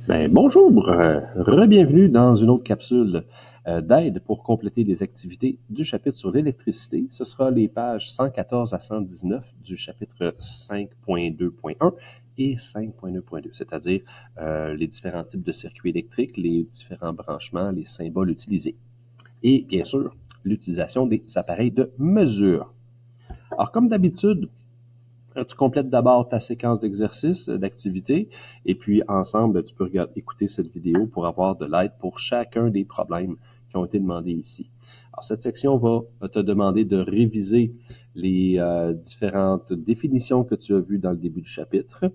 Bonjour, re-bienvenue dans une autre capsule d'aide pour compléter les activités du chapitre sur l'électricité. Ce sera les pages 114 à 119 du chapitre 5.2.1 et 5.2.2, c'est-à-dire les différents types de circuits électriques, les différents branchements, les symboles utilisés. Et bien sûr, l'utilisation des appareils de mesure. Alors, comme d'habitude, tu complètes d'abord ta séquence d'exercices, d'activités, et puis ensemble, tu peux écouter cette vidéo pour avoir de l'aide pour chacun des problèmes qui ont été demandés ici. Alors, cette section va te demander de réviser les différentes définitions que tu as vues dans le début du chapitre,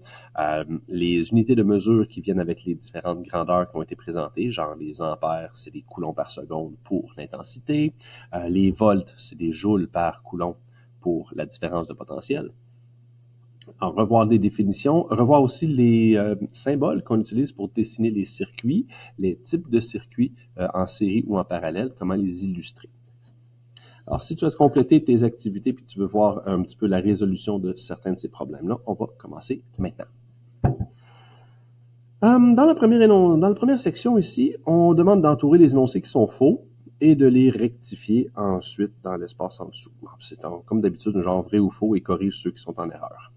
les unités de mesure qui viennent avec les différentes grandeurs qui ont été présentées, genre les ampères, c'est des coulombs par seconde pour l'intensité, les volts, c'est des joules par coulomb pour la différence de potentiel. En revoir des définitions, revoir aussi les symboles qu'on utilise pour dessiner les circuits, les types de circuits en série ou en parallèle, comment les illustrer. Alors, si tu as complété tes activités puis tu veux voir un petit peu la résolution de certains de ces problèmes-là, on va commencer maintenant. Dans la première section ici, on demande d'entourer les énoncés qui sont faux et de les rectifier ensuite dans l'espace en dessous. C'est comme d'habitude un genre vrai ou faux et corrige ceux qui sont en erreur.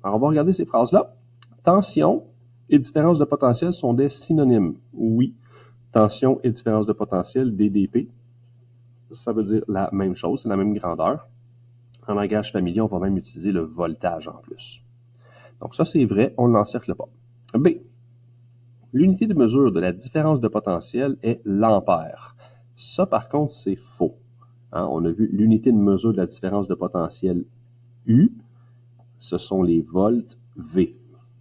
Alors, on va regarder ces phrases-là. Tension et différence de potentiel sont des synonymes. Oui, tension et différence de potentiel, DDP, ça veut dire la même chose, c'est la même grandeur. En langage familier, on va même utiliser le voltage en plus. Donc ça, c'est vrai, on ne l'encercle pas. B. L'unité de mesure de la différence de potentiel est l'ampère. Ça, par contre, c'est faux. On a vu l'unité de mesure de la différence de potentiel U, ce sont les volts V.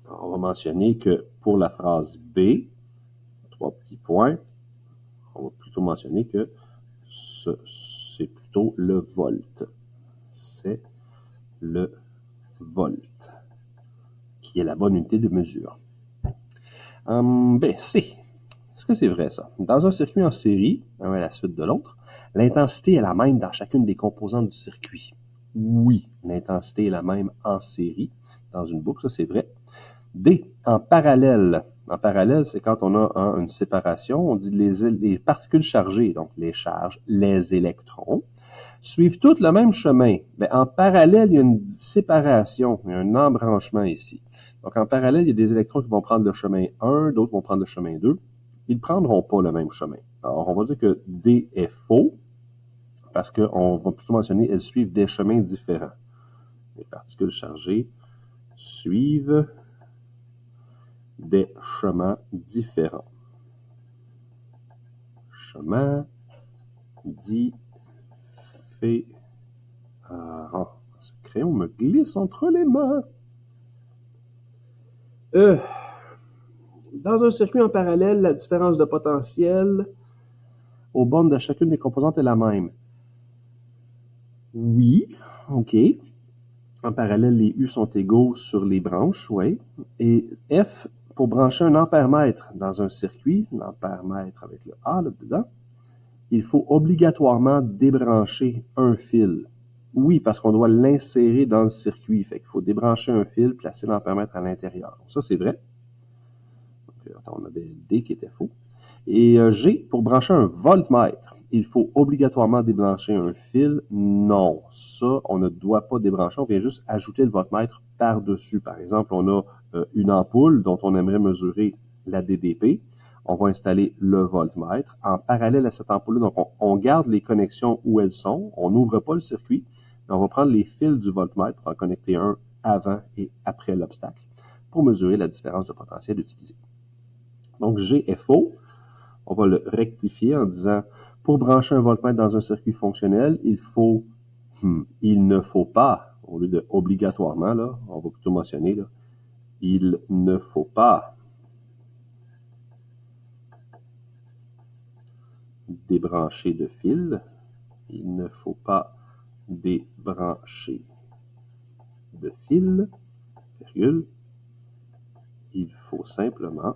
Alors, on va mentionner que pour la phrase B, 3 petits points, on va plutôt mentionner que c'est plutôt le volt. C'est le volt qui est la bonne unité de mesure. C. Est-ce que c'est vrai ça? Dans un circuit en série, un à la suite de l'autre, l'intensité est la même dans chacune des composantes du circuit. Oui, l'intensité est la même en série, dans une boucle, ça c'est vrai. D, en parallèle. En parallèle, c'est quand on a une séparation, on dit les particules chargées, donc les charges, les électrons, suivent toutes le même chemin. Mais en parallèle, il y a une séparation, il y a un embranchement ici. Donc en parallèle, il y a des électrons qui vont prendre le chemin 1, d'autres vont prendre le chemin 2. Ils ne prendront pas le même chemin. Alors on va dire que D est faux, parce qu'on va plutôt mentionner elles suivent des chemins différents. Les particules chargées suivent des chemins différents. Chemin différents. Ce crayon me glisse entre les mains. Dans un circuit en parallèle, la différence de potentiel aux bornes de chacune des composantes est la même. Oui, OK. En parallèle, les U sont égaux sur les branches, oui. Et F, pour brancher un ampère-mètre dans un circuit, l'ampère-mètre avec le A là-dedans, il faut obligatoirement débrancher un fil. Oui, parce qu'on doit l'insérer dans le circuit. Fait qu'il faut débrancher un fil, placer l'ampère-mètre à l'intérieur. Donc ça, c'est vrai. Donc, on avait D qui était faux. Et G, pour brancher un voltmètre, il faut obligatoirement débrancher un fil. Non, ça, on ne doit pas débrancher. On vient juste ajouter le voltmètre par-dessus. Par exemple, on a une ampoule dont on aimerait mesurer la DDP. On va installer le voltmètre en parallèle à cette ampoule-là. Donc, on garde les connexions où elles sont. On n'ouvre pas le circuit. Mais on va prendre les fils du voltmètre pour en connecter un avant et après l'obstacle pour mesurer la différence de potentiel utilisée. Donc, G est faux. On va le rectifier en disant, pour brancher un voltmètre dans un circuit fonctionnel, il ne faut pas, au lieu de obligatoirement, là, on va plutôt mentionner, là, il ne faut pas débrancher de fil. Il ne faut pas débrancher de fil, virgule. Il faut simplement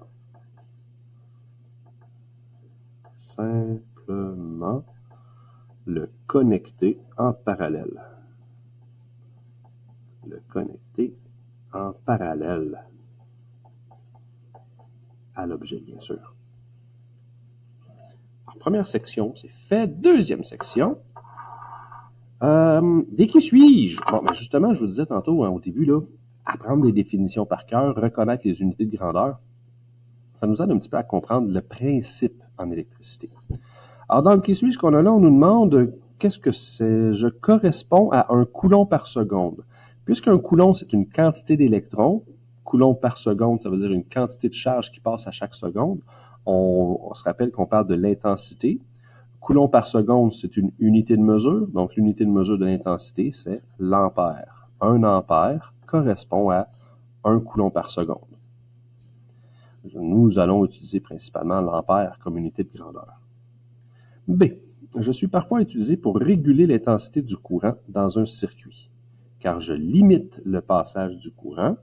le connecter en parallèle. Le connecter en parallèle. à l'objet, bien sûr. Alors, première section, c'est fait. Deuxième section, des qui suis-je? Bon, ben justement, je vous disais tantôt, au début, là, apprendre des définitions par cœur, reconnaître les unités de grandeur, ça nous aide un petit peu à comprendre le principe en électricité. Alors, dans le qui suis-je qu'on a là, on nous demande qu'est-ce que c'est? Je corresponds à un coulomb par seconde. Puisqu'un coulomb, c'est une quantité d'électrons, coulomb par seconde, ça veut dire une quantité de charge qui passe à chaque seconde, on se rappelle qu'on parle de l'intensité. Coulomb par seconde, c'est une unité de mesure. Donc, l'unité de mesure de l'intensité, c'est l'ampère. 1 ampère correspond à 1 coulomb par seconde. Nous allons utiliser principalement l'ampère comme unité de grandeur. B. Je suis parfois utilisé pour réguler l'intensité du courant dans un circuit, car je limite le passage du courant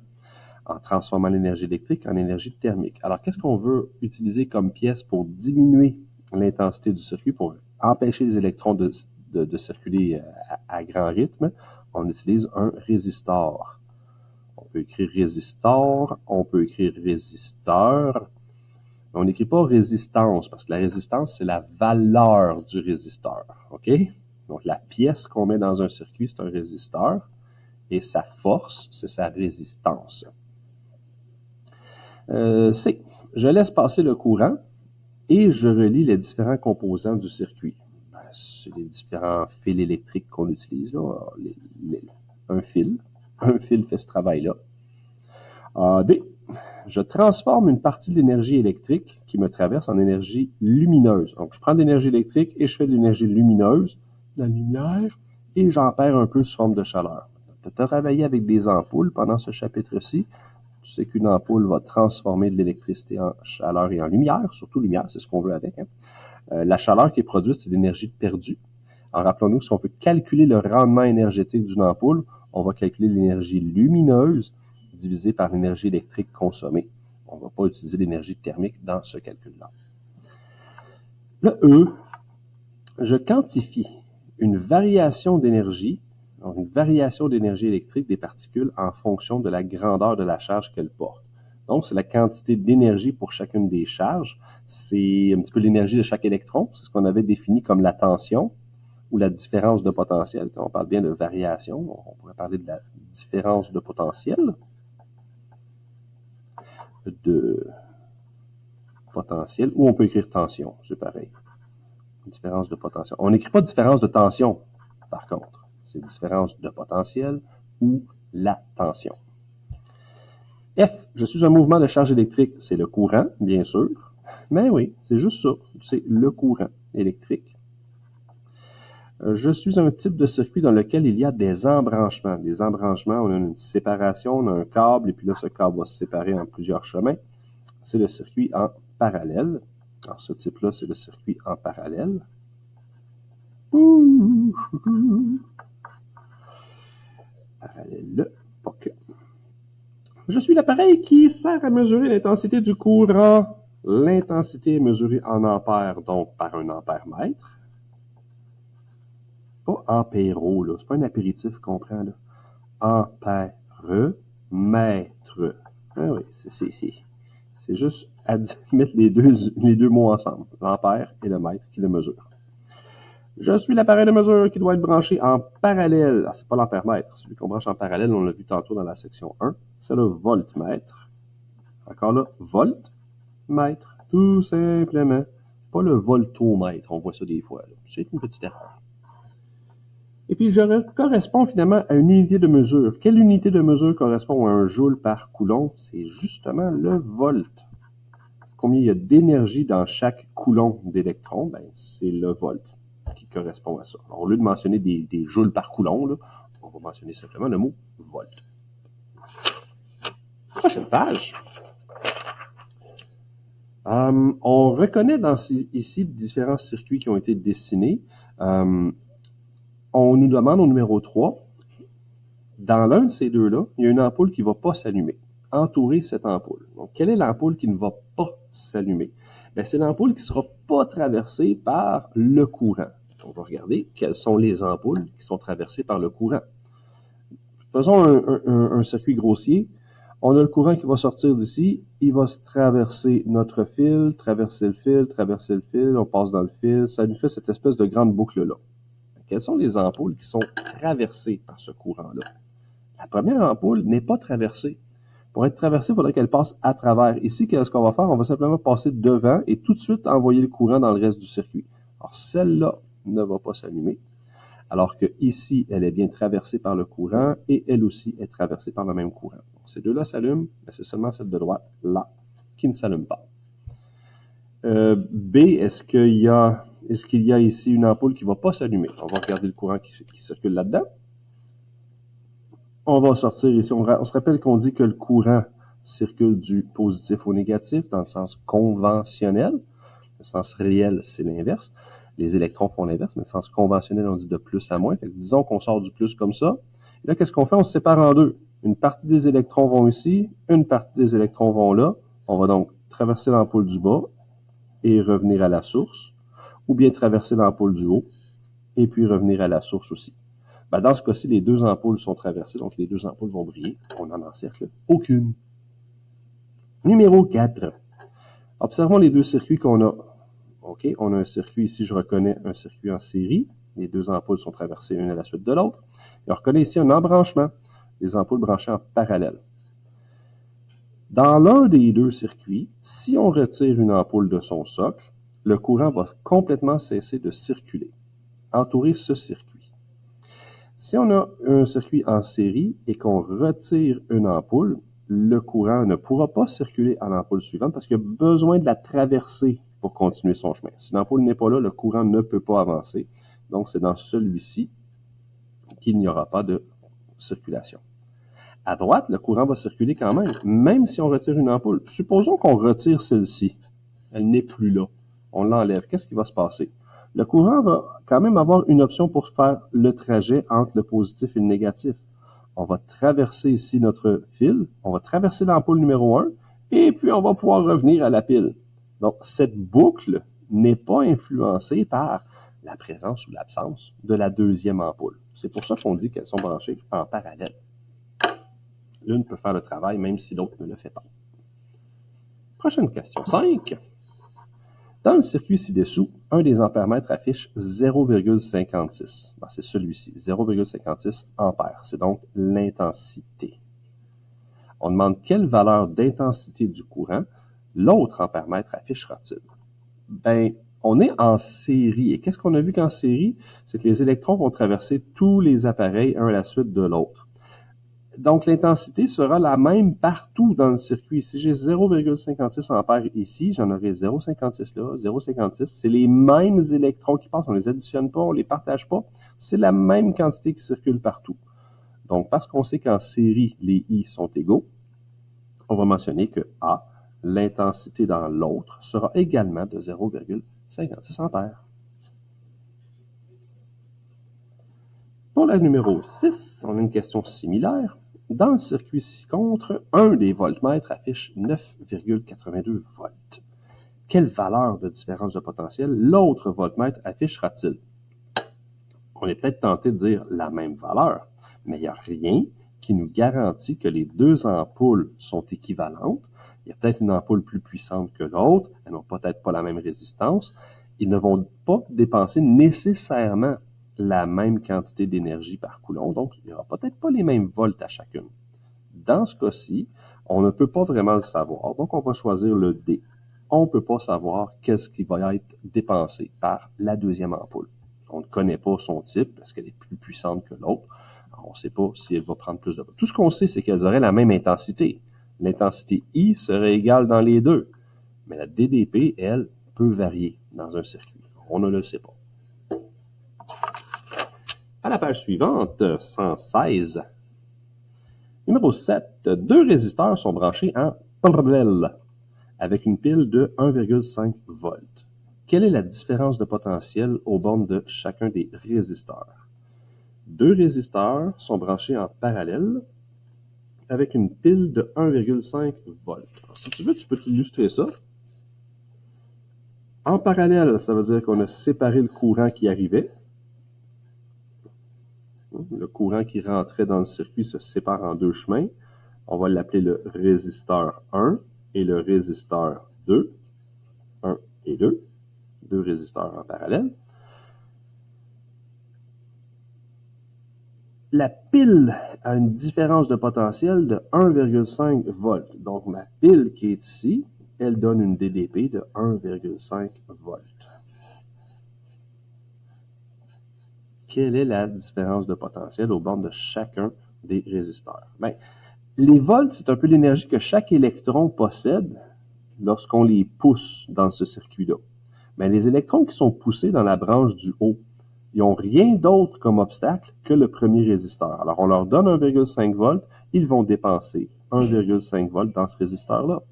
en transformant l'énergie électrique en énergie thermique. Alors, qu'est-ce qu'on veut utiliser comme pièce pour diminuer l'intensité du circuit, pour empêcher les électrons de circuler à grand rythme? On utilise un résistor. On peut écrire résistor, on peut écrire résisteur. On n'écrit pas résistance, parce que la résistance, c'est la valeur du résisteur. OK? Donc, la pièce qu'on met dans un circuit, c'est un résisteur, et sa force, c'est sa résistance. C. Je laisse passer le courant et je relie les différents composants du circuit. Ben, c'est les différents fils électriques qu'on utilise, là. Un fil fait ce travail-là. D. Je transforme une partie de l'énergie électrique qui me traverse en énergie lumineuse. Donc, je prends de l'énergie électrique et je fais de l'énergie lumineuse, la lumière, et j'en perds un peu sous forme de chaleur. Tu as travaillé avec des ampoules pendant ce chapitre-ci. Tu sais qu'une ampoule va transformer de l'électricité en chaleur et en lumière, surtout lumière, c'est ce qu'on veut avec. La chaleur qui est produite, c'est l'énergie perdue. Alors, rappelons-nous, si on veut calculer le rendement énergétique d'une ampoule, on va calculer l'énergie lumineuse divisée par l'énergie électrique consommée. On ne va pas utiliser l'énergie thermique dans ce calcul-là. Le E, je quantifie une variation d'énergie, donc une variation d'énergie électrique des particules en fonction de la grandeur de la charge qu'elles portent. Donc, c'est la quantité d'énergie pour chacune des charges. C'est un petit peu l'énergie de chaque électron. C'est ce qu'on avait défini comme la tension ou la différence de potentiel. Quand on parle bien de variation, on pourrait parler de la différence de potentiel. Ou on peut écrire tension, c'est pareil. Différence de potentiel. On n'écrit pas différence de tension, par contre. C'est différence de potentiel ou la tension. F, je suis un mouvement de charge électrique. C'est le courant, bien sûr. Mais oui, c'est juste ça. C'est le courant électrique. Je suis un type de circuit dans lequel il y a des embranchements. Des embranchements, on a une séparation, on a un câble, et puis là, ce câble va se séparer en plusieurs chemins. C'est le circuit en parallèle. Alors, ce type-là, c'est le circuit en parallèle. Parallèle, pas que. Je suis l'appareil qui sert à mesurer l'intensité du courant. L'intensité est mesurée en ampères, donc par un ampère-mètre. Pas ampéro, là. C'est pas un apéritif qu'on prend, là. Ampère-mètre. Ah oui, c'est juste à mettre les deux mots ensemble. L'ampère et le mètre qui le mesurent. Je suis l'appareil de mesure qui doit être branché en parallèle. Ah, c'est pas l'ampère-mètre. Celui qu'on branche en parallèle, on l'a vu tantôt dans la section 1. C'est le voltmètre. Encore là, voltmètre. Tout simplement. Pas le voltomètre. On voit ça des fois, là. C'est une petite erreur. Et puis, je correspond finalement à une unité de mesure. Quelle unité de mesure correspond à un joule par coulomb? C'est justement le volt. Combien il y a d'énergie dans chaque coulomb d'électrons? Ben, c'est le volt qui correspond à ça. Alors, au lieu de mentionner des joules par coulomb, là, on va mentionner simplement le mot volt. Prochaine page. On reconnaît ici différents circuits qui ont été dessinés. On nous demande au numéro 3, dans l'un de ces deux-là, il y a une ampoule qui ne va pas s'allumer. Entourer cette ampoule. Donc, quelle est l'ampoule qui ne va pas s'allumer? Bien, c'est l'ampoule qui ne sera pas traversée par le courant. On va regarder quelles sont les ampoules qui sont traversées par le courant. Faisons un circuit grossier. On a le courant qui va sortir d'ici, il va traverser notre fil, traverser le fil, traverser le fil, on passe dans le fil, ça nous fait cette espèce de grande boucle-là. Quelles sont les ampoules qui sont traversées par ce courant-là? La première ampoule n'est pas traversée. Pour être traversée, il faudrait qu'elle passe à travers. Ici, qu'est-ce qu'on va faire? On va simplement passer devant et tout de suite envoyer le courant dans le reste du circuit. Alors, celle-là ne va pas s'allumer, alors que ici, elle est bien traversée par le courant et elle aussi est traversée par le même courant. Donc, ces deux-là s'allument, mais c'est seulement celle de droite, là, qui ne s'allume pas. B, est-ce qu'il y a ici une ampoule qui ne va pas s'allumer? On va regarder le courant qui circule là-dedans. On va sortir ici. On se rappelle qu'on dit que le courant circule du positif au négatif dans le sens conventionnel. Le sens réel, c'est l'inverse. Les électrons font l'inverse, mais le sens conventionnel, on dit de plus à moins. Fait que disons qu'on sort du plus comme ça. Et là, qu'est-ce qu'on fait? On se sépare en deux. Une partie des électrons vont ici, une partie des électrons vont là. On va donc traverser l'ampoule du bas et revenir à la source, ou bien traverser l'ampoule du haut et puis revenir à la source aussi. Ben, dans ce cas-ci, les deux ampoules sont traversées, donc les deux ampoules vont briller. On n'en encercle aucune. Numéro 4. Observons les deux circuits qu'on a. OK, on a un circuit ici, je reconnais un circuit en série. Les deux ampoules sont traversées l'une à la suite de l'autre. Et on reconnaît ici un embranchement, les ampoules branchées en parallèle. Dans l'un des deux circuits, si on retire une ampoule de son socle, le courant va complètement cesser de circuler, entourer ce circuit. Si on a un circuit en série et qu'on retire une ampoule, le courant ne pourra pas circuler à l'ampoule suivante parce qu'il a besoin de la traverser pour continuer son chemin. Si l'ampoule n'est pas là, le courant ne peut pas avancer. Donc, c'est dans celui-ci qu'il n'y aura pas de circulation. À droite, le courant va circuler quand même si on retire une ampoule. Supposons qu'on retire celle-ci. Elle n'est plus là. On l'enlève. Qu'est-ce qui va se passer? Le courant va quand même avoir une option pour faire le trajet entre le positif et le négatif. On va traverser ici notre fil, on va traverser l'ampoule numéro 1, et puis on va pouvoir revenir à la pile. Donc, cette boucle n'est pas influencée par la présence ou l'absence de la deuxième ampoule. C'est pour ça qu'on dit qu'elles sont branchées en parallèle. L'une peut faire le travail même si l'autre ne le fait pas. Prochaine question, 5. Dans le circuit ci-dessous, un des ampèremètres affiche 0,56. Ben, c'est celui-ci, 0,56 ampères. C'est donc l'intensité. On demande quelle valeur d'intensité du courant l'autre ampèremètre affichera-t-il? Ben, on est en série. Et qu'est-ce qu'on a vu qu'en série? C'est que les électrons vont traverser tous les appareils un à la suite de l'autre. Donc, l'intensité sera la même partout dans le circuit. Si j'ai 0,56 ampères ici, j'en aurai 0,56 là, 0,56. C'est les mêmes électrons qui passent. On les additionne pas, on les partage pas. C'est la même quantité qui circule partout. Donc, parce qu'on sait qu'en série, les I sont égaux, on va mentionner que A, l'intensité dans l'autre, sera également de 0,56 ampères. Pour la numéro 6, on a une question similaire. Dans le circuit ci-contre, un des voltmètres affiche 9,82 volts. Quelle valeur de différence de potentiel l'autre voltmètre affichera-t-il? On est peut-être tenté de dire la même valeur, mais il n'y a rien qui nous garantit que les deux ampoules sont équivalentes. Il y a peut-être une ampoule plus puissante que l'autre, elles n'ont peut-être pas la même résistance. Ils ne vont pas dépenser nécessairement la même quantité d'énergie par coulomb, donc il n'y aura peut-être pas les mêmes volts à chacune. Dans ce cas-ci, on ne peut pas vraiment le savoir, donc on va choisir le D. On ne peut pas savoir qu'est-ce qui va être dépensé par la deuxième ampoule. On ne connaît pas son type, parce qu'elle est plus puissante que l'autre. On ne sait pas si elle va prendre plus de volts. Tout ce qu'on sait, c'est qu'elles auraient la même intensité. L'intensité I serait égale dans les deux, mais la DDP, elle, peut varier dans un circuit. On ne le sait pas. À la page suivante, 116. Numéro 7. Deux résisteurs sont branchés en parallèle avec une pile de 1,5 volts. Quelle est la différence de potentiel aux bornes de chacun des résisteurs? Deux résisteurs sont branchés en parallèle avec une pile de 1,5 volts. Alors, si tu veux, tu peux t'illustrer ça. En parallèle, ça veut dire qu'on a séparé le courant qui arrivait. Le courant qui rentrait dans le circuit se sépare en deux chemins. On va l'appeler le résisteur 1 et le résisteur 2. 1 et 2. Deux résisteurs en parallèle. La pile a une différence de potentiel de 1,5 volts. Donc, ma pile qui est ici, elle donne une DDP de 1,5 volts. Quelle est la différence de potentiel aux bornes de chacun des résisteurs? Bien, les volts, c'est un peu l'énergie que chaque électron possède lorsqu'on les pousse dans ce circuit-là. Mais les électrons qui sont poussés dans la branche du haut, ils n'ont rien d'autre comme obstacle que le premier résisteur. Alors, on leur donne 1,5 volts, ils vont dépenser 1,5 volts dans ce résisteur-là.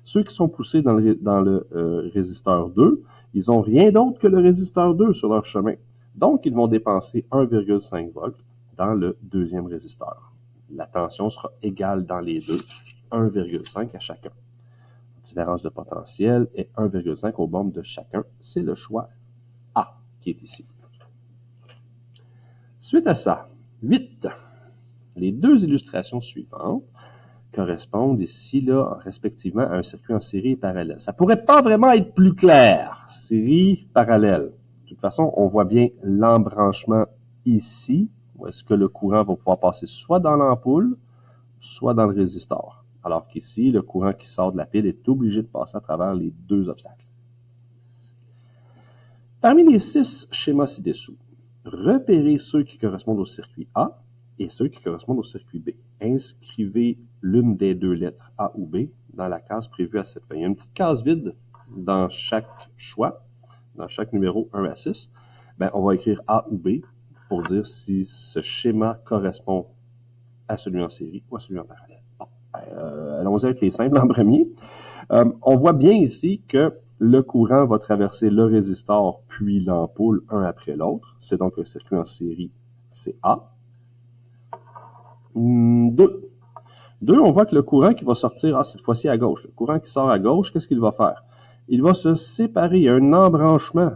Ceux qui sont poussés dans le résisteur 2, ils n'ont rien d'autre que le résisteur 2 sur leur chemin. Donc, ils vont dépenser 1,5 volts dans le deuxième résisteur. La tension sera égale dans les deux, 1,5 à chacun. La différence de potentiel est 1,5 aux bornes de chacun. C'est le choix A qui est ici. Suite à ça, 8. Les deux illustrations suivantes correspondent ici, là, respectivement, à un circuit en série et parallèle. Ça pourrait pas vraiment être plus clair. Série, parallèle. De toute façon, on voit bien l'embranchement ici, où est-ce que le courant va pouvoir passer soit dans l'ampoule, soit dans le résisteur. Alors qu'ici, le courant qui sort de la pile est obligé de passer à travers les deux obstacles. Parmi les 6 schémas ci-dessous, repérez ceux qui correspondent au circuit A et ceux qui correspondent au circuit B. Inscrivez l'une des deux lettres A ou B dans la case prévue à cette fin. Il y a une petite case vide dans chaque choix, dans chaque numéro 1 à 6. Bien, on va écrire A ou B pour dire si ce schéma correspond à celui en série ou à celui en parallèle. Bon, allons-y avec les simples en premier. On voit bien ici que le courant va traverser le résisteur puis l'ampoule un après l'autre. C'est donc un circuit en série, c'est A. 2. On voit que le courant qui va sortir, cette fois-ci à gauche, le courant qui sort à gauche, qu'est-ce qu'il va faire? Il va se séparer, il y a un embranchement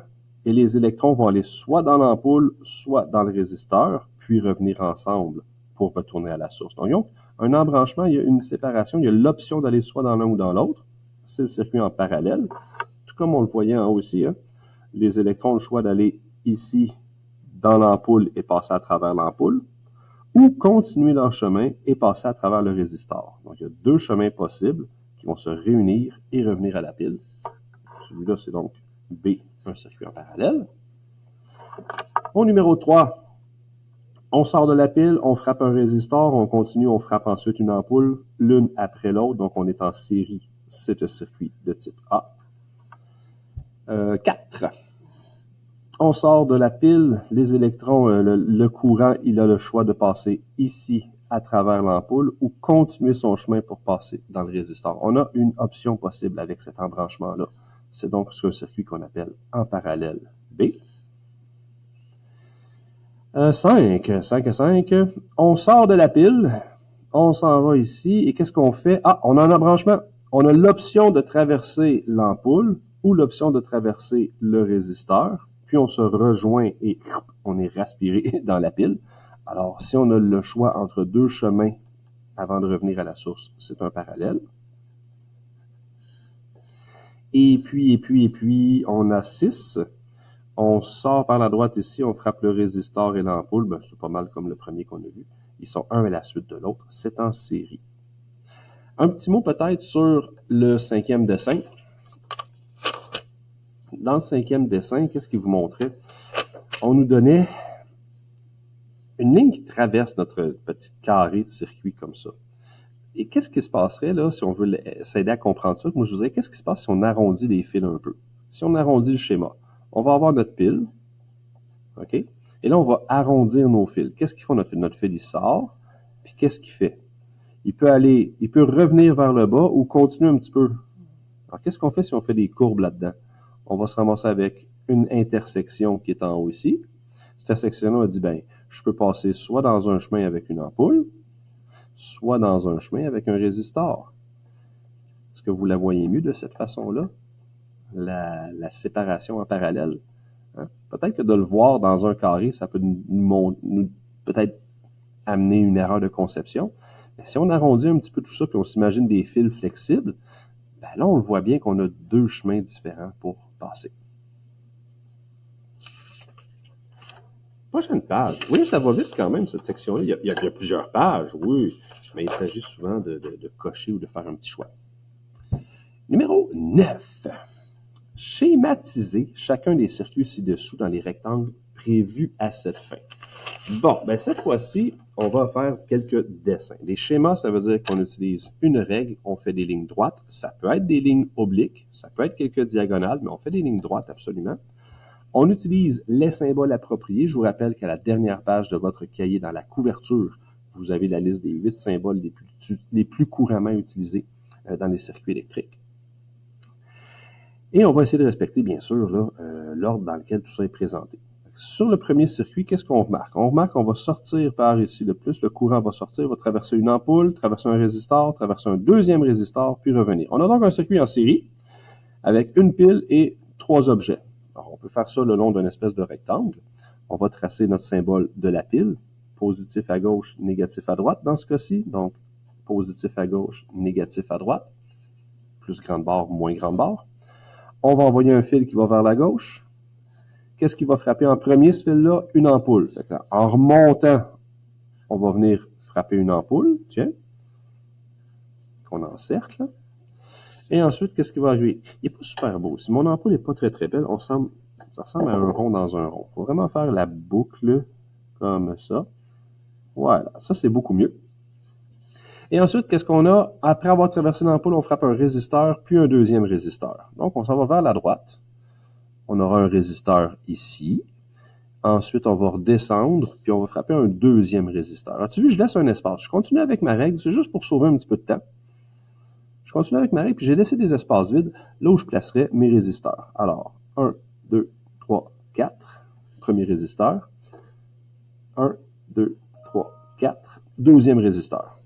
et les électrons vont aller soit dans l'ampoule, soit dans le résisteur, puis revenir ensemble pour retourner à la source. Donc, un embranchement, il y a une séparation, il y a l'option d'aller soit dans l'un ou dans l'autre. C'est le circuit en parallèle. Tout comme on le voyait en haut ici, hein, les électrons ont le choix d'aller ici dans l'ampoule et passer à travers l'ampoule, ou continuer leur chemin et passer à travers le résisteur. Donc, il y a deux chemins possibles qui vont se réunir et revenir à la pile. Celui-là, c'est donc B, un circuit en parallèle. Au numéro 3, on sort de la pile, on frappe un résisteur, on continue, on frappe ensuite une ampoule, l'une après l'autre, donc on est en série. C'est un circuit de type A. 4. On sort de la pile, les électrons, le courant, il a le choix de passer ici à travers l'ampoule ou continuer son chemin pour passer dans le résisteur. On a une option possible avec cet embranchement-là. C'est donc un circuit qu'on appelle en parallèle B. 5 à 5. On sort de la pile, on s'en va ici et qu'est-ce qu'on fait? Ah, on a un embranchement. On a l'option de traverser l'ampoule ou l'option de traverser le résisteur. Puis on se rejoint et on est respiré dans la pile. Alors, si on a le choix entre deux chemins avant de revenir à la source, c'est un parallèle. Et puis, on a 6. On sort par la droite ici, on frappe le résisteur et l'ampoule. Ben, c'est pas mal comme le premier qu'on a vu. Ils sont un à la suite de l'autre. C'est en série. Un petit mot peut-être sur le 5e dessin. Dans le 5e dessin, qu'est-ce qu'il vous montrait? On nous donnait une ligne qui traverse notre petit carré de circuit comme ça. Et qu'est-ce qui se passerait là si on veut s'aider à comprendre ça? Moi, je vous dirais, qu'est-ce qui se passe si on arrondit les fils un peu? Si on arrondit le schéma, on va avoir notre pile, OK? Et là, on va arrondir nos fils. Qu'est-ce qu'il fait notre fil? Notre fil, il sort, puis qu'est-ce qu'il fait? Il peut revenir vers le bas ou continuer un petit peu. Alors, qu'est-ce qu'on fait si on fait des courbes là-dedans? On va se ramasser avec une intersection qui est en haut ici. Cette intersection-là, a dit, ben, je peux passer soit dans un chemin avec une ampoule, soit dans un chemin avec un résisteur. Est-ce que vous la voyez mieux de cette façon-là? La séparation en parallèle. Hein? Peut-être que de le voir dans un carré, ça peut nous peut-être amener une erreur de conception. Mais si on arrondit un petit peu tout ça, puis on s'imagine des fils flexibles, ben là, on le voit bien qu'on a deux chemins différents pour passer. Prochaine page. Oui, ça va vite quand même, cette section-là. Il y a plusieurs pages, oui, mais il s'agit souvent de cocher ou de faire un petit choix. Numéro 9. Schématiser chacun des circuits ci-dessous dans les rectangles prévus à cette fin. Bon, ben cette fois-ci, on va faire quelques dessins. Les schémas, ça veut dire qu'on utilise une règle, on fait des lignes droites. Ça peut être des lignes obliques, ça peut être quelques diagonales, mais on fait des lignes droites absolument. On utilise les symboles appropriés. Je vous rappelle qu'à la dernière page de votre cahier, dans la couverture, vous avez la liste des 8 symboles les plus couramment utilisés dans les circuits électriques. Et on va essayer de respecter, bien sûr, l'ordre dans lequel tout ça est présenté. Sur le premier circuit, qu'est-ce qu'on remarque? On remarque qu'on va sortir par ici le plus. Le courant va sortir, va traverser une ampoule, traverser un résistor, traverser un deuxième résistor, puis revenir. On a donc un circuit en série avec une pile et 3 objets. Alors, on peut faire ça le long d'une espèce de rectangle. On va tracer notre symbole de la pile, positif à gauche, négatif à droite dans ce cas-ci. Donc, positif à gauche, négatif à droite, plus grande barre, moins grande barre. On va envoyer un fil qui va vers la gauche. Qu'est-ce qui va frapper en premier, ce fil-là? Une ampoule. En remontant, on va venir frapper une ampoule, tiens, qu'on encercle. Et ensuite, qu'est-ce qui va arriver? Il n'est pas super beau. Si mon ampoule n'est pas très très belle, ça ressemble à un rond dans un rond. Il faut vraiment faire la boucle comme ça. Voilà, ça c'est beaucoup mieux. Et ensuite, qu'est-ce qu'on a? Après avoir traversé l'ampoule, on frappe un résisteur, puis un deuxième résisteur. Donc, on s'en va vers la droite. On aura un résisteur ici. Ensuite, on va redescendre, puis on va frapper un deuxième résisteur. As-tu vu, je laisse un espace. Je continue avec ma règle, c'est juste pour sauver un petit peu de temps. Je continue avec ma règle, puis j'ai laissé des espaces vides là où je placerai mes résisteurs. Alors, 1, 2, 3, 4. Premier résisteur. 1, 2, 3, 4. Deuxième résisteur.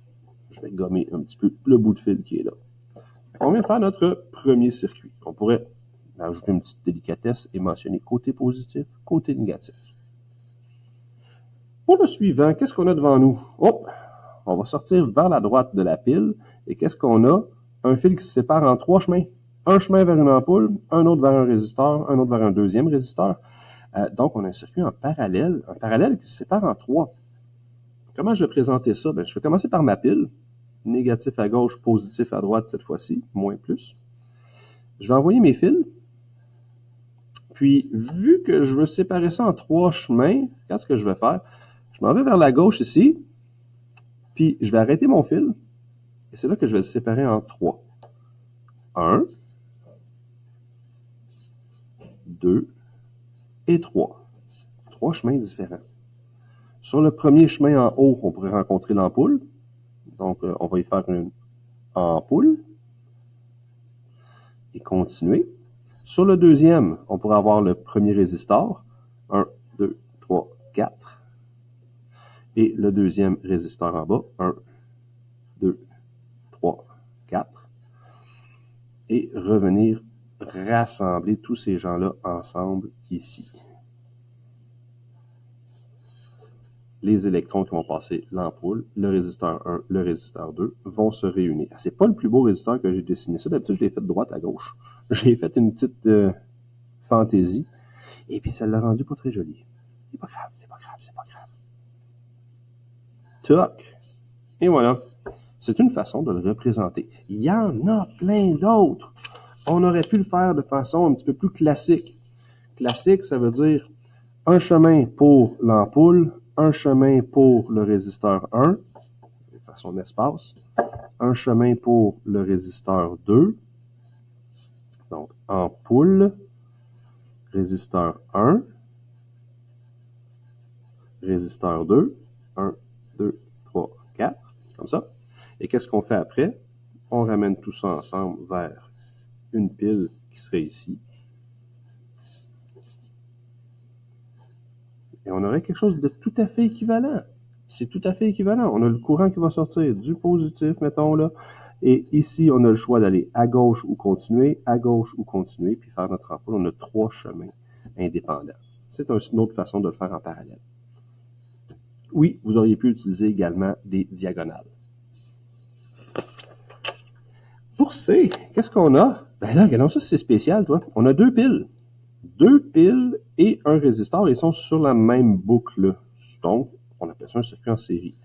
Je vais gommer un petit peu le bout de fil qui est là. On vient de faire notre premier circuit. On pourrait ajouter une petite délicatesse et mentionner côté positif, côté négatif. Pour le suivant, qu'est-ce qu'on a devant nous? Oh, on va sortir vers la droite de la pile. Et qu'est-ce qu'on a? Un fil qui se sépare en 3 chemins. Un chemin vers une ampoule, un autre vers un résisteur, un autre vers un deuxième résisteur. Donc, on a un circuit en parallèle, un parallèle qui se sépare en 3. Comment je vais présenter ça? Je vais commencer par ma pile. Négatif à gauche, positif à droite cette fois-ci, moins plus. Je vais envoyer mes fils. Puis, vu que je veux séparer ça en 3 chemins, regarde ce que je vais faire. Je m'en vais vers la gauche ici, puis je vais arrêter mon fil. Et c'est là que je vais le séparer en 3. 1, 2 et 3. 3 chemins différents. Sur le premier chemin en haut, on pourrait rencontrer l'ampoule. Donc, on va y faire une ampoule. Et continuer. Sur le deuxième, on pourrait avoir le premier résistor. 1, 2, 3, 4. Et le deuxième résisteur en bas. 1, 2, 3, 4. Et revenir rassembler tous ces gens-là ensemble ici. Les électrons qui vont passer l'ampoule, le résisteur 1, le résisteur 2, vont se réunir. C'est pas le plus beau résisteur que j'ai dessiné. Ça, d'habitude, je l'ai fait de droite à gauche. J'ai fait une petite fantaisie. Et puis, ça l'a rendu pas très joli. C'est pas grave, c'est pas grave, c'est pas grave. Toc! Et voilà. C'est une façon de le représenter. Il y en a plein d'autres. On aurait pu le faire de façon un petit peu plus classique. Classique, ça veut dire un chemin pour l'ampoule, un chemin pour le résisteur 1, je vais faire son espace, un chemin pour le résisteur 2, donc ampoule, résisteur 1, résisteur 2, 1, 2, 3, 4, comme ça. Et qu'est-ce qu'on fait après? On ramène tout ça ensemble vers une pile qui serait ici. Et on aurait quelque chose de tout à fait équivalent. C'est tout à fait équivalent. On a le courant qui va sortir du positif, mettons là. Et ici, on a le choix d'aller à gauche ou continuer, puis faire notre ampoule. On a 3 chemins indépendants. C'est une autre façon de le faire en parallèle. Oui, vous auriez pu utiliser également des diagonales. Pour C, qu'est-ce qu'on a? Ben là, regardons ça, c'est spécial, toi. On a deux piles. Deux piles et un résisteur, ils sont sur la même boucle. Donc, on appelle ça un circuit en série.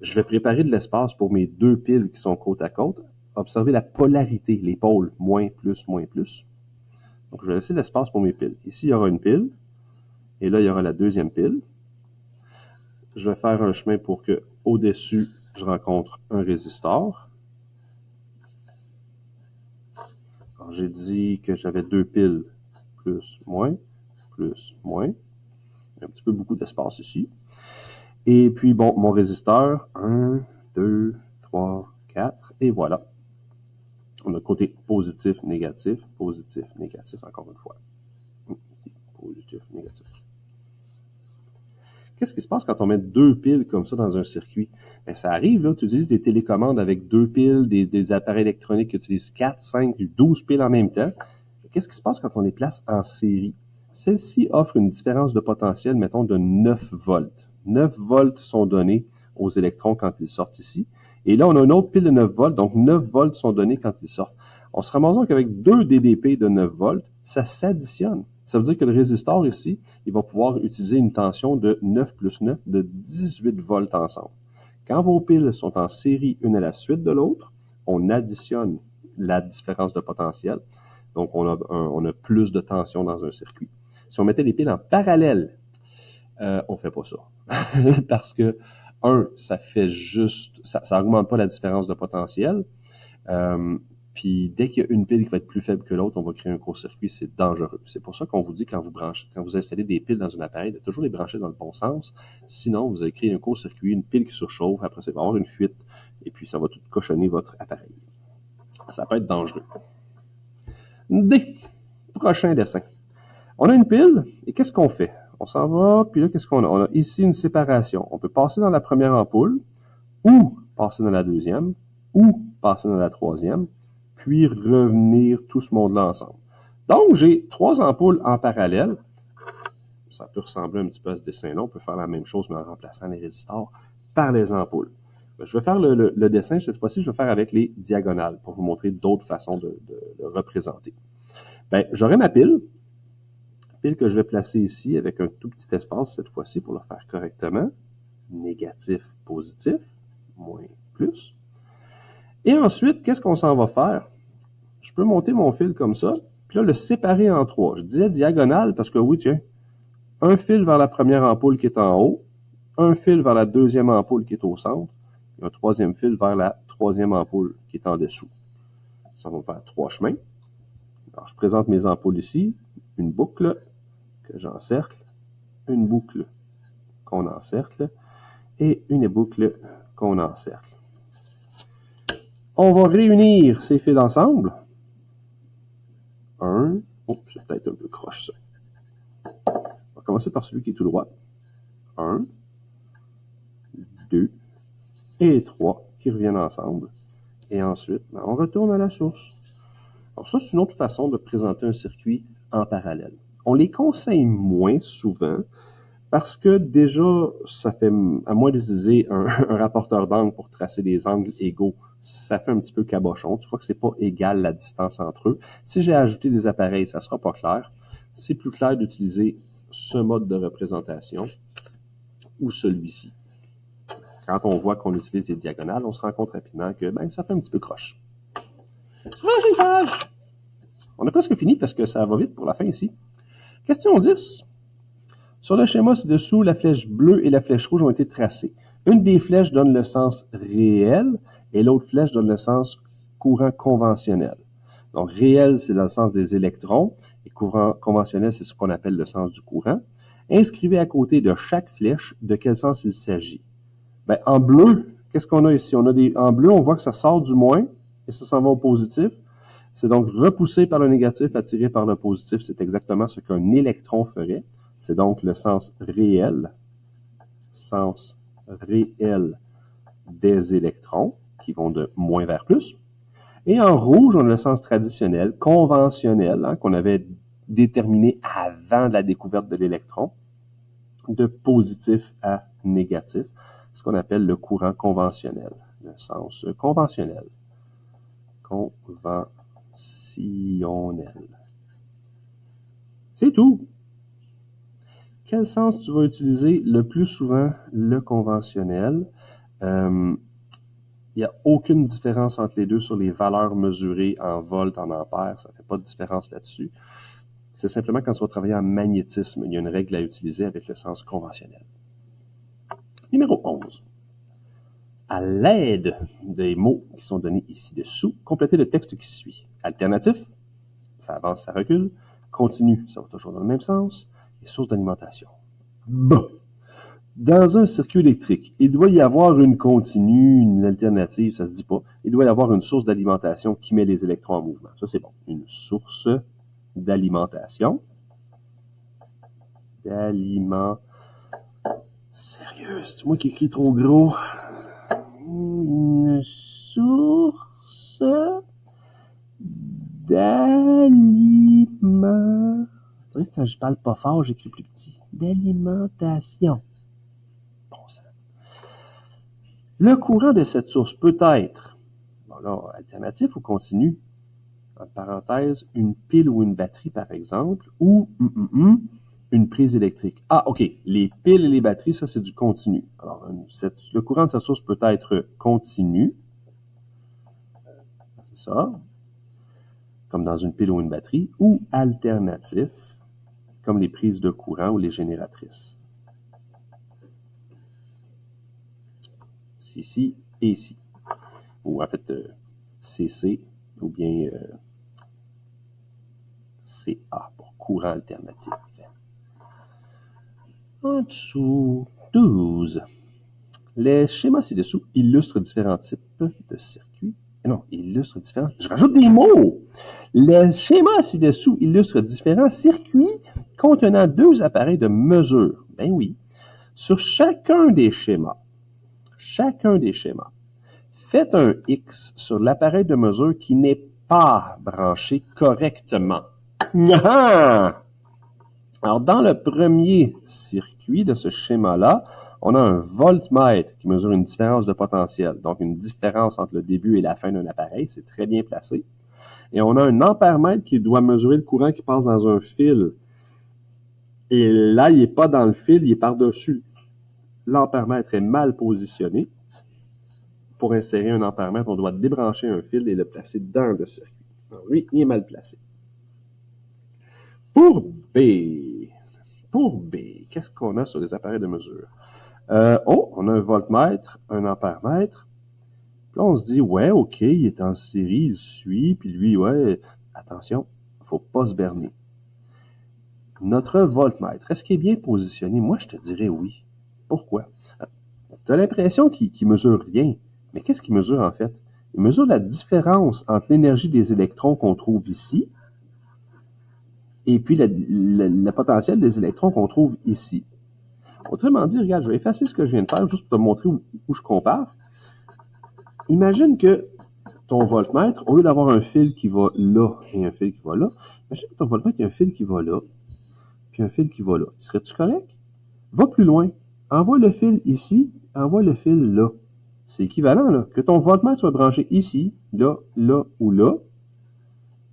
Je vais préparer de l'espace pour mes deux piles qui sont côte à côte. Observez la polarité, les pôles, moins, plus, moins, plus. Donc, je vais laisser l'espace pour mes piles. Ici, il y aura une pile. Et là, il y aura la deuxième pile. Je vais faire un chemin pour que, au-dessus, je rencontre un résisteur. Alors, j'ai dit que j'avais deux piles, plus, moins. Il y a un petit peu beaucoup d'espace ici. Et puis, bon, mon résisteur, 1, 2, 3, 4, et voilà. On a le côté positif, négatif, encore une fois. Ici, positif, négatif. Qu'est-ce qui se passe quand on met deux piles comme ça dans un circuit? Bien, ça arrive, là, tu utilises des télécommandes avec deux piles, des appareils électroniques qui utilisent 4, 5, 12 piles en même temps. Qu'est-ce qui se passe quand on les place en série? Celle-ci offre une différence de potentiel, mettons, de 9 volts. 9 volts sont donnés aux électrons quand ils sortent ici. Et là, on a une autre pile de 9 volts, donc 9 volts sont donnés quand ils sortent. On se ramasse donc avec deux DDP de 9 volts, ça s'additionne. Ça veut dire que le résisteur ici, il va pouvoir utiliser une tension de 9 plus 9 de 18 volts ensemble. Quand vos piles sont en série une à la suite de l'autre, on additionne la différence de potentiel. Donc, on a plus de tension dans un circuit. Si on mettait les piles en parallèle, on fait pas ça. Parce que, ça fait juste, ça augmente pas la différence de potentiel. Puis dès qu'il y a une pile qui va être plus faible que l'autre, on va créer un court-circuit, c'est dangereux. C'est pour ça qu'on vous dit quand vous installez des piles dans un appareil, de toujours les brancher dans le bon sens. Sinon, vous allez créer un court-circuit, une pile qui surchauffe, après ça va y avoir une fuite, et puis ça va tout cochonner votre appareil. Ça peut être dangereux. D. Prochain dessin. On a une pile, et qu'est-ce qu'on fait? On s'en va, puis là, qu'est-ce qu'on a? On a ici une séparation. On peut passer dans la première ampoule, ou passer dans la deuxième, ou passer dans la troisième, puis revenir tout ce monde-là ensemble. Donc, j'ai trois ampoules en parallèle. Ça peut ressembler un petit peu à ce dessin-là. On peut faire la même chose, mais en remplaçant les résistors par les ampoules. Je vais faire le dessin, cette fois-ci, je vais faire avec les diagonales pour vous montrer d'autres façons de le représenter. Bien, j'aurai ma pile que je vais placer ici avec un tout petit espace cette fois-ci pour le faire correctement. Négatif, positif, moins, plus. Et ensuite, qu'est-ce qu'on s'en va faire? Je peux monter mon fil comme ça, puis là, le séparer en trois. Je disais diagonale parce que oui, tiens, un fil vers la première ampoule qui est en haut, un fil vers la deuxième ampoule qui est au centre, et un troisième fil vers la troisième ampoule qui est en dessous. Ça va me faire trois chemins. Alors, je présente mes ampoules ici, une boucle que j'encercle, une boucle qu'on encercle, et une boucle qu'on encercle. On va réunir ces fils ensemble. C'est peut-être un peu croche ça. On va commencer par celui qui est tout droit. 1, 2 et 3 qui reviennent ensemble. Et ensuite, on retourne à la source. Alors ça, c'est une autre façon de présenter un circuit en parallèle. On les conseille moins souvent parce que déjà, ça fait, à moins d'utiliser un rapporteur d'angle pour tracer des angles égaux, ça fait un petit peu cabochon. Tu vois que c'est pas égal la distance entre eux. Si j'ai ajouté des appareils, ça sera pas clair. C'est plus clair d'utiliser ce mode de représentation ou celui-ci. Quand on voit qu'on utilise des diagonales, on se rend compte rapidement que ça fait un petit peu croche. Prochaine page! On a presque fini parce que ça va vite pour la fin ici. Question 10. Sur le schéma ci-dessous, la flèche bleue et la flèche rouge ont été tracées. Une des flèches donne le sens réel et l'autre flèche donne le sens courant conventionnel. Donc, réel, c'est dans le sens des électrons et courant conventionnel, c'est ce qu'on appelle le sens du courant. Inscrivez à côté de chaque flèche de quel sens il s'agit. Ben, en bleu, qu'est-ce qu'on a ici? En bleu, on voit que ça sort du moins et ça s'en va au positif. C'est donc repoussé par le négatif, attiré par le positif. C'est exactement ce qu'un électron ferait. C'est donc le sens réel des électrons qui vont de moins vers plus. Et en rouge, on a le sens traditionnel, conventionnel, qu'on avait déterminé avant la découverte de l'électron, de positif à négatif, ce qu'on appelle le courant conventionnel, le sens conventionnel. conventionnel. C'est tout. Quel sens tu vas utiliser le plus souvent le conventionnel? Il n'y a aucune différence entre les deux sur les valeurs mesurées en volts, en ampères. Ça ne fait pas de différence là-dessus. C'est simplement quand tu vas travailler en magnétisme, il y a une règle à utiliser avec le sens conventionnel. Numéro 11. À l'aide des mots qui sont donnés ici-dessous, complétez le texte qui suit. Alternatif, ça avance, ça recule. Continu, ça va toujours dans le même sens. Et source d'alimentation. Bon. Dans un circuit électrique, il doit y avoir une continue, une alternative, ça se dit pas. Il doit y avoir une source d'alimentation qui met les électrons en mouvement. Ça, c'est bon. Une source d'alimentation. Sérieux, c'est moi qui écris trop gros. Une source d'aliment. Quand je parle pas fort, j'écris plus petit. D'alimentation. Bon sang. Le courant de cette source peut être, bon là, alternatif ou continu, entre parenthèses, une pile ou une batterie, par exemple, ou une prise électrique. Ah, OK. Les piles et les batteries, ça, c'est du continu. Alors, le courant de cette source peut être continu. C'est ça. Comme dans une pile ou une batterie. Ou alternatif, comme les prises de courant ou les génératrices. C'est ici et ici. Ou en fait, CC ou bien CA pour courant alternatif. En dessous, 12. Les schémas ci-dessous illustrent différents types de circuits. Non, illustrent différents... Je rajoute des mots! Les schémas ci-dessous illustrent différents circuits contenant deux appareils de mesure. Ben oui. Sur chacun des schémas, faites un X sur l'appareil de mesure qui n'est pas branché correctement. Alors, dans le premier circuit de ce schéma-là, on a un voltmètre qui mesure une différence de potentiel, donc une différence entre le début et la fin d'un appareil, c'est très bien placé. Et on a un ampèremètre qui doit mesurer le courant qui passe dans un fil. Et là, il n'est pas dans le fil, il est par-dessus. L'ampèremètre est mal positionné. Pour insérer un ampèremètre, on doit débrancher un fil et le placer dans le circuit. Alors, lui, il est mal placé. Pour B, qu'est-ce qu'on a sur les appareils de mesure? On a un voltmètre, un ampèremètre. Puis là, on se dit, ouais, OK, il est en série, il suit, puis lui, ouais, attention, il ne faut pas se berner. Notre voltmètre, est-ce qu'il est bien positionné? Moi, je te dirais oui. Pourquoi? Tu as l'impression qu'il ne mesure rien. Mais qu'est-ce qu'il mesure en fait? Il mesure la différence entre l'énergie des électrons qu'on trouve ici et puis le potentiel des électrons qu'on trouve ici. Autrement dit, regarde, je vais effacer ce que je viens de faire juste pour te montrer où je compare. Imagine que ton voltmètre, au lieu d'avoir un fil qui va là et un fil qui va là, imagine que ton voltmètre, il y a un fil qui va là, puis un fil qui va là. Serais-tu correct? Va plus loin. Envoie le fil ici, envoie le fil là. C'est équivalent, là. Que ton voltmètre soit branché ici, là, là ou là,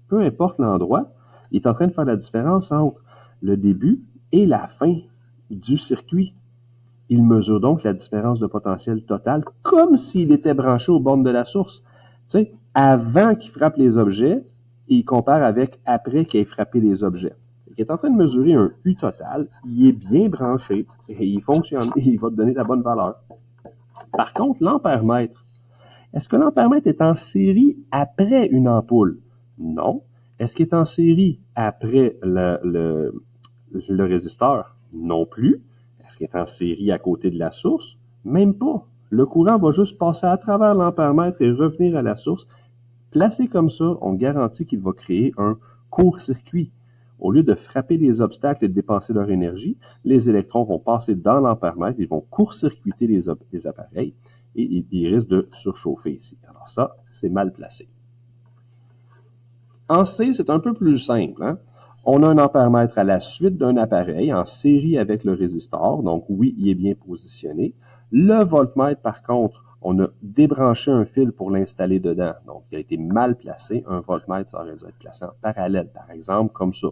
peu importe l'endroit, il est en train de faire la différence entre le début et la fin du circuit. Il mesure donc la différence de potentiel total comme s'il était branché aux bornes de la source. Tu sais, avant qu'il frappe les objets, il compare avec après qu'il ait frappé les objets. Il est en train de mesurer un U total, il est bien branché et il fonctionne et il va te donner la bonne valeur. Par contre, l'ampèremètre, est-ce que l'ampèremètre est en série après une ampoule? Non. Est-ce qu'il est en série après le résisteur? Non plus. Est-ce qu'il est en série à côté de la source? Même pas. Le courant va juste passer à travers l'ampèremètre et revenir à la source. Placé comme ça, on garantit qu'il va créer un court-circuit. Au lieu de frapper les obstacles et de dépenser leur énergie, les électrons vont passer dans l'ampèremètre, ils vont court-circuiter les appareils et ils risquent de surchauffer ici. Alors ça, c'est mal placé. En C, c'est un peu plus simple. Hein? On a un ampèremètre à la suite d'un appareil en série avec le résistor, donc oui, il est bien positionné. Le voltmètre, par contre, On a débranché un fil pour l'installer dedans. Donc, il a été mal placé. Un voltmètre, ça aurait dû être placé en parallèle, par exemple, comme ça.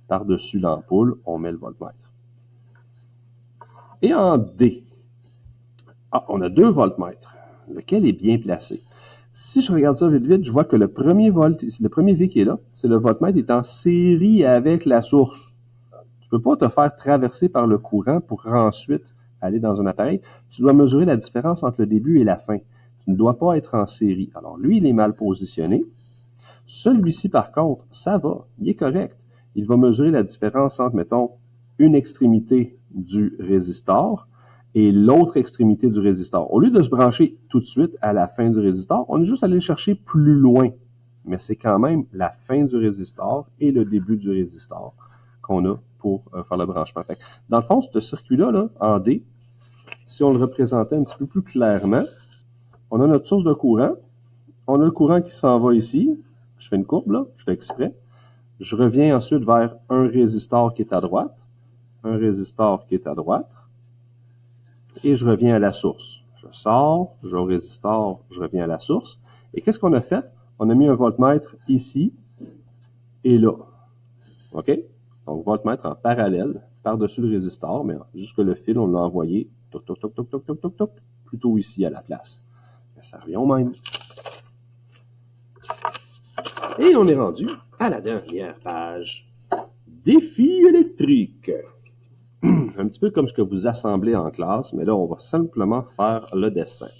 Par-dessus l'ampoule, on met le voltmètre. Et en D, on a 2 voltmètres. Lequel est bien placé? Si je regarde ça vite, je vois que le premier V qui est là, c'est le voltmètre est en série avec la source. Tu ne peux pas te faire traverser par le courant pour ensuite aller dans un appareil. Tu dois mesurer la différence entre le début et la fin. Tu ne dois pas être en série. Alors, lui, il est mal positionné. Celui-ci, par contre, ça va. Il est correct. Il va mesurer la différence entre, mettons, une extrémité du résistor et l'autre extrémité du résistor. Au lieu de se brancher tout de suite à la fin du résistor, on est juste allé le chercher plus loin. Mais c'est quand même la fin du résistor et le début du résistor qu'on a pour faire le branchement. Fait que, dans le fond, ce circuit-là, là, en D, si on le représentait un petit peu plus clairement, on a notre source de courant. On a le courant qui s'en va ici. Je fais une courbe, là, je fais exprès. Je reviens ensuite vers un résistor qui est à droite, un résistor qui est à droite, et je reviens à la source. Je sors, je vais au résistor, je reviens à la source. Et qu'est-ce qu'on a fait? On a mis un voltmètre ici et là. OK? Donc, voltmètre en parallèle, par-dessus le résistor, mais jusque le fil, on l'a envoyé, toc, toc, toc, toc, toc, toc, toc, toc, plutôt ici à la place. Mais ça revient au même. Et on est rendu à la dernière page. Défi électrique. Un petit peu comme ce que vous assemblez en classe, mais là, on va simplement faire le dessin.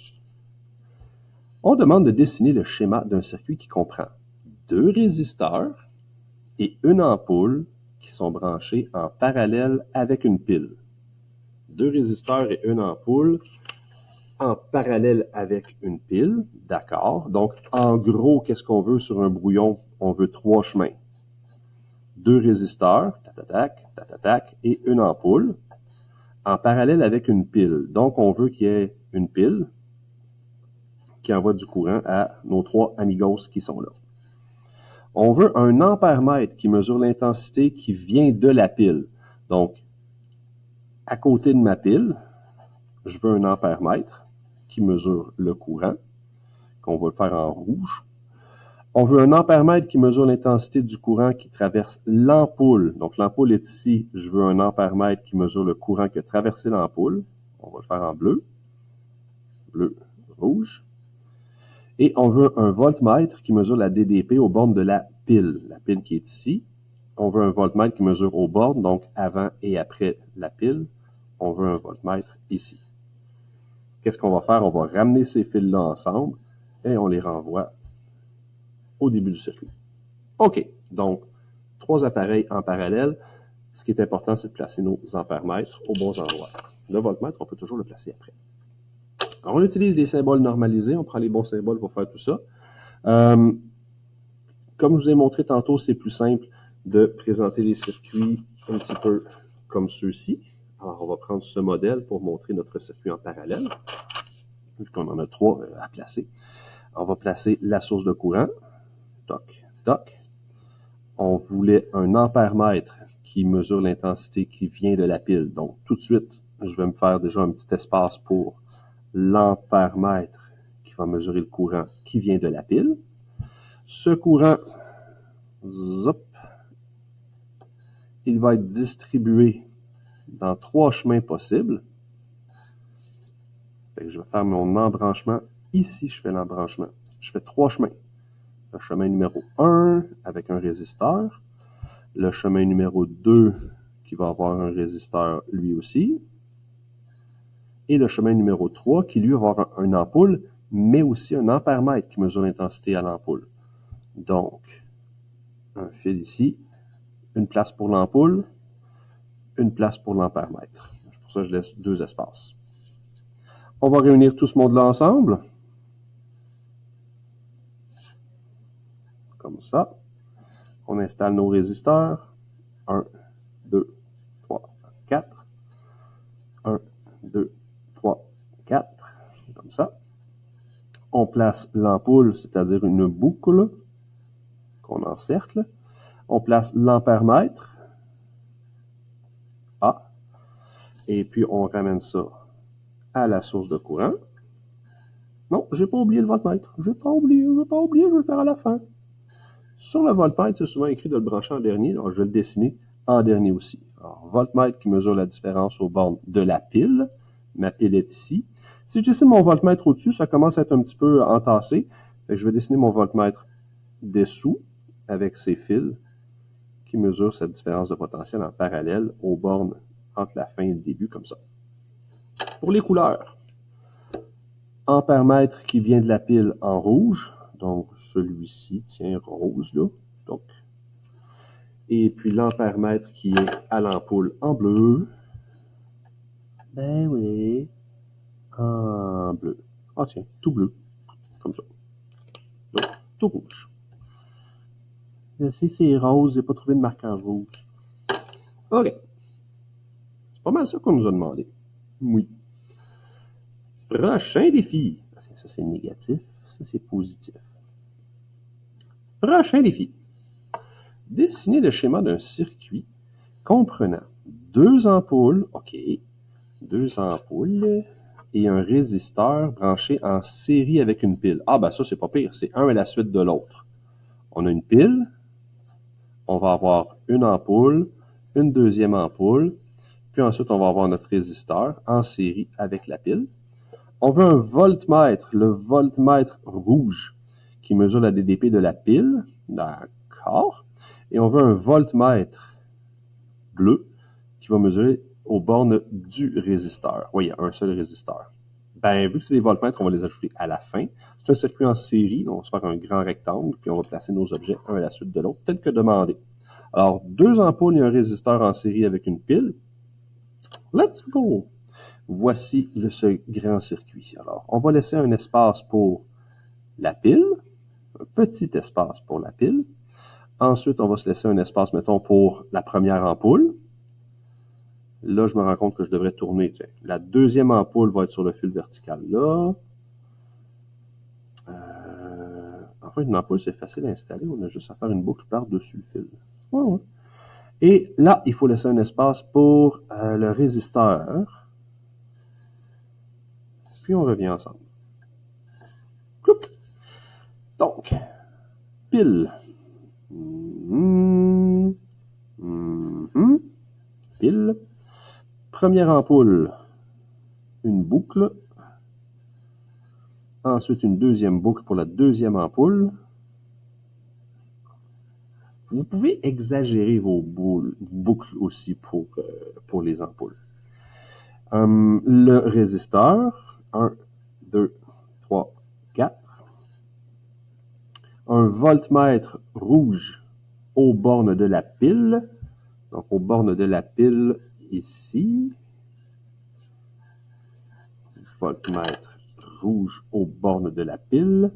On demande de dessiner le schéma d'un circuit qui comprend 2 résisteurs et une ampoule qui sont branchés en parallèle avec une pile. 2 résisteurs et une ampoule en parallèle avec une pile, d'accord. Donc, en gros, qu'est-ce qu'on veut sur un brouillon? On veut 3 chemins. 2 résisteurs, tatatac, tatatac, et une ampoule en parallèle avec une pile. Donc, on veut qu'il y ait une pile qui envoie du courant à nos 3 amigos qui sont là. On veut un ampèremètre qui mesure l'intensité qui vient de la pile. Donc, à côté de ma pile, je veux un ampèremètre qui mesure le courant, qu'on va le faire en rouge. On veut un ampèremètre qui mesure l'intensité du courant qui traverse l'ampoule. Donc, l'ampoule est ici. Je veux un ampèremètre qui mesure le courant qui a traversé l'ampoule. On va le faire en bleu. Bleu, rouge. Et on veut un voltmètre qui mesure la DDP aux bornes de la pile qui est ici. On veut un voltmètre qui mesure aux bornes, donc avant et après la pile. On veut un voltmètre ici. Qu'est-ce qu'on va faire? On va ramener ces fils-là ensemble et on les renvoie au début du circuit. OK, donc 3 appareils en parallèle. Ce qui est important, c'est de placer nos ampèremètres aux bons endroits. Le voltmètre, on peut toujours le placer après. Alors, on utilise des symboles normalisés. On prend les bons symboles pour faire tout ça. Comme je vous ai montré tantôt, c'est plus simple de présenter les circuits un petit peu comme ceux-ci. Alors, on va prendre ce modèle pour montrer notre circuit en parallèle, vu qu'on en a 3 à placer. On va placer la source de courant. Toc, toc. On voulait un ampèremètre qui mesure l'intensité qui vient de la pile. Donc, tout de suite, je vais me faire déjà un petit espace pour l'ampèremètre qui va mesurer le courant qui vient de la pile. Ce courant, zop, il va être distribué dans 3 chemins possibles. Je vais faire mon embranchement. Ici, je fais l'embranchement. Je fais 3 chemins. Le chemin numéro 1 avec un résisteur. Le chemin numéro 2 qui va avoir un résisteur lui aussi. Et le chemin numéro 3 qui lui va avoir une ampoule, mais aussi un ampèremètre qui mesure l'intensité à l'ampoule. Donc, un fil ici, une place pour l'ampoule, une place pour l'ampèremètre. Pour ça, je laisse 2 espaces. On va réunir tout ce monde-là ensemble. Comme ça. On installe nos résisteurs. 1, 2, 3, 4. 1, 2, 3, 4. Comme ça. On place l'ampoule, c'est-à-dire une boucle qu'on encercle. On place l'ampèremètre. A. Et puis, on ramène ça à la source de courant. Non, j'ai pas oublié le voltmètre. Je vais pas oublier, je vais le faire à la fin. Sur le voltmètre, c'est souvent écrit de le brancher en dernier. Alors, je vais le dessiner en dernier aussi. Alors, voltmètre qui mesure la différence aux bornes de la pile. Ma pile est ici. Si je dessine mon voltmètre au-dessus, ça commence à être un petit peu entassé. Fait que je vais dessiner mon voltmètre dessous avec ces fils qui mesurent cette différence de potentiel en parallèle aux bornes entre la fin et le début, comme ça. Pour les couleurs, ampère-mètre qui vient de la pile en rouge, donc celui-ci, tiens, rose, là. Donc, et puis l'ampère-mètre qui est à l'ampoule en bleu. Ben oui, en bleu. Ah tiens, tout bleu, comme ça. Donc, tout rouge. Je sais, c'est rose, j'ai pas trouvé de marqueur rouge. OK. C'est pas mal ça qu'on nous a demandé. Oui. Prochain défi. Ça, c'est négatif. Ça, c'est positif. Prochain défi. Dessiner le schéma d'un circuit comprenant deux ampoules, OK, deux ampoules et un résisteur branché en série avec une pile. Ah, ben ça, c'est pas pire. C'est un à la suite de l'autre. On a une pile. On va avoir une ampoule, une deuxième ampoule, puis ensuite, on va avoir notre résisteur en série avec la pile. On veut un voltmètre, le voltmètre rouge, qui mesure la DDP de la pile. D'accord. Et on veut un voltmètre bleu, qui va mesurer aux bornes du résisteur. Oui, il y a un seul résisteur. Ben, vu que c'est des voltmètres, on va les ajouter à la fin. C'est un circuit en série, donc on va se faire un grand rectangle, puis on va placer nos objets un à la suite de l'autre, tel que demandé. Alors, deux ampoules et un résisteur en série avec une pile. Let's go! Voici ce grand circuit. Alors, on va laisser un espace pour la pile, un petit espace pour la pile. Ensuite, on va se laisser un espace, mettons, pour la première ampoule. Là, je me rends compte que je devrais tourner. Tiens, la deuxième ampoule va être sur le fil vertical là. Enfin, une ampoule, c'est facile à installer. On a juste à faire une boucle par-dessus le fil. Ouais, ouais. Et là, il faut laisser un espace pour le résisteur. Puis on revient ensemble. Donc, pile. Pile. Première ampoule, une boucle. Ensuite, une deuxième boucle pour la deuxième ampoule. Vous pouvez exagérer vos boucles aussi pour les ampoules. Le résisteur, 1, 2, 3, 4. Un voltmètre rouge aux bornes de la pile. Donc, aux bornes de la pile ici. Voltmètre rouge aux bornes de la pile.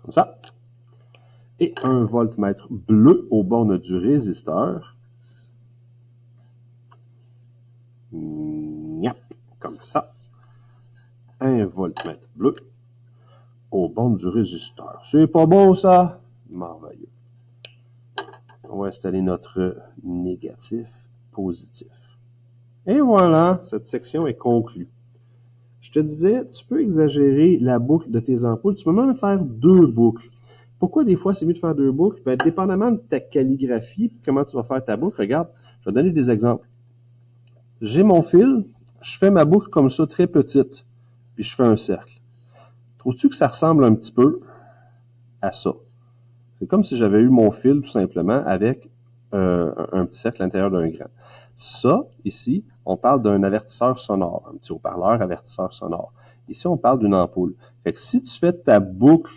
Comme ça. Et un voltmètre bleu aux bornes du résisteur. Comme ça. Un voltmètre bleu aux bornes du résisteur. C'est pas bon, ça? Merveilleux. On va installer notre négatif, positif. Et voilà, cette section est conclue. Je te disais, tu peux exagérer la boucle de tes ampoules. Tu peux même faire deux boucles. Pourquoi des fois c'est mieux de faire deux boucles? Ben, dépendamment de ta calligraphie, comment tu vas faire ta boucle, regarde, je vais donner des exemples. J'ai mon fil, je fais ma boucle comme ça, très petite, puis je fais un cercle. Trouves-tu que ça ressemble un petit peu à ça? C'est comme si j'avais eu mon fil, tout simplement, avec un petit cercle à l'intérieur d'un grand. Ça, ici, on parle d'un avertisseur sonore, un petit haut-parleur avertisseur sonore. Ici, on parle d'une ampoule. Fait que si tu fais ta boucle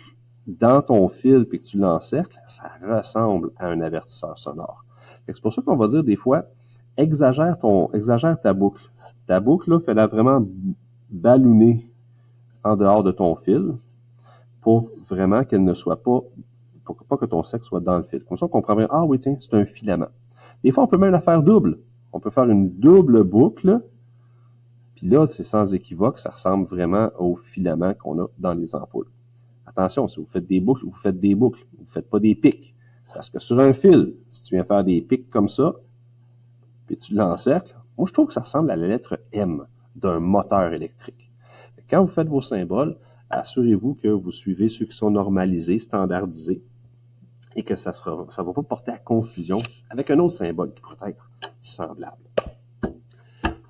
dans ton fil puis que tu l'encercles, ça ressemble à un avertisseur sonore. Fait que c'est pour ça qu'on va dire des fois, exagère ta boucle. Ta boucle, là, fais-la vraiment ballonner en dehors de ton fil pour vraiment qu'elle ne soit pas, pour pas que ton cercle soit dans le fil. Comme ça, on comprend bien, ah oui, tiens, c'est un filament. Des fois, on peut même la faire double. On peut faire une double boucle, puis là, c'est sans équivoque, ça ressemble vraiment au filament qu'on a dans les ampoules. Attention, si vous faites des boucles, vous faites des boucles. Vous ne faites pas des pics. Parce que sur un fil, si tu viens faire des pics comme ça, puis tu l'encercles, moi, je trouve que ça ressemble à la lettre M. d'un moteur électrique. Quand vous faites vos symboles, assurez-vous que vous suivez ceux qui sont normalisés, standardisés, et que ça ne va pas porter à confusion avec un autre symbole qui pourrait être semblable.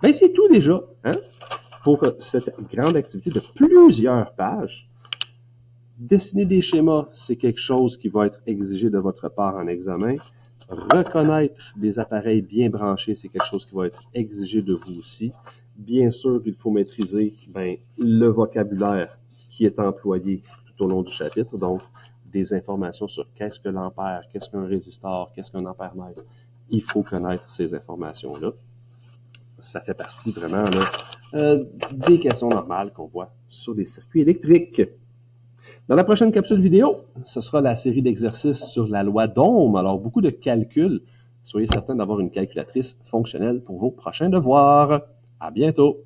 Bien, c'est tout déjà pour cette grande activité de plusieurs pages. Dessiner des schémas, c'est quelque chose qui va être exigé de votre part en examen. Reconnaître des appareils bien branchés, c'est quelque chose qui va être exigé de vous aussi. Bien sûr, il faut maîtriser le vocabulaire qui est employé tout au long du chapitre, donc des informations sur qu'est-ce que l'ampère, qu'est-ce qu'un résistor, qu'est-ce qu'un ampère-mètre. Il faut connaître ces informations-là. Ça fait partie vraiment des questions normales qu'on voit sur des circuits électriques. Dans la prochaine capsule vidéo, ce sera la série d'exercices sur la loi d'Ohm. Alors, beaucoup de calculs. Soyez certain d'avoir une calculatrice fonctionnelle pour vos prochains devoirs. À bientôt!